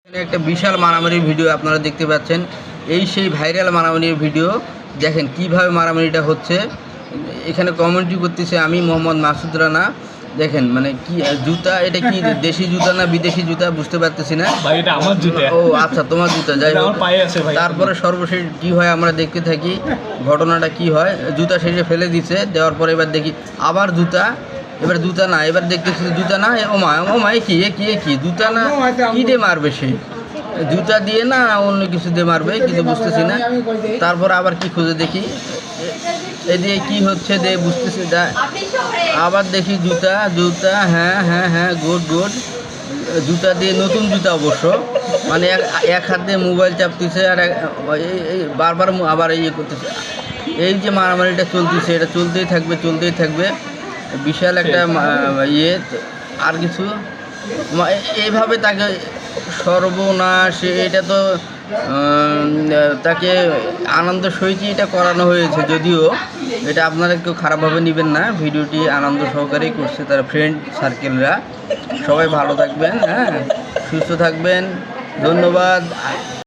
এখানে একটা বিশাল মারামারির ভিডিও আপনারা দেখতে পাচ্ছেন। এই সেই ভাইরাল মারামারির ভিডিও। দেখেন কিভাবে মারামারিটা হচ্ছে। এখানে কমেন্ট্রি করতেছে আমি মোহাম্মদ মাসুদ রানা। দেখেন মানে কি জুতা, এটা কি দেশি জুতা না বিদেশি জুতা বুঝতে পারতেছি না ভাই, এটা আমার জুতা। ও আচ্ছা, তোমার জুতা। যাই হোক, আমার পায়ে আছে ভাই। তারপরে সর্বশেষ কি হয় আমরা দেখতে থাকি, ঘটনাটা কি হয়। জুতা শেষে ফেলে দিছে, দেওয়ার পরে এবার দেখি আবার জুতা। এবার জুতা না, এবার দেখতেছি জুতা না। ও মা কি জুতা না, কি দিয়ে মারবে সে? জুতা দিয়ে না অন্য কিছু দিয়ে মারবে, কিছু বুঝতেছি না। তারপর আবার কি খুঁজে দেখি, এদিকে কি হচ্ছে দে বুঝতেছি না। আবার দেখি জুতা, হ্যাঁ গুড। জুতা দিয়ে, নতুন জুতা অবশ্য, মানে এক হাত দিয়ে মোবাইল চাপতেছে আর বারবার আবার ইয়ে করতেছে। এই যে মারামারিটা চলতেছে, এটা চলতেই থাকবে। বিশাল একটা ইয়ে। আর কিছু এইভাবে তাকে সর্বনাশ, এটা তো তাকে আনন্দ সহিত এটা করানো হয়েছে। যদিও এটা আপনারা কেউ খারাপভাবে নেবেন না, ভিডিওটি আনন্দ সহকারেই করছে তার ফ্রেন্ড সার্কেলরা। সবাই ভালো থাকবেন, হ্যাঁ, সুস্থ থাকবেন, ধন্যবাদ।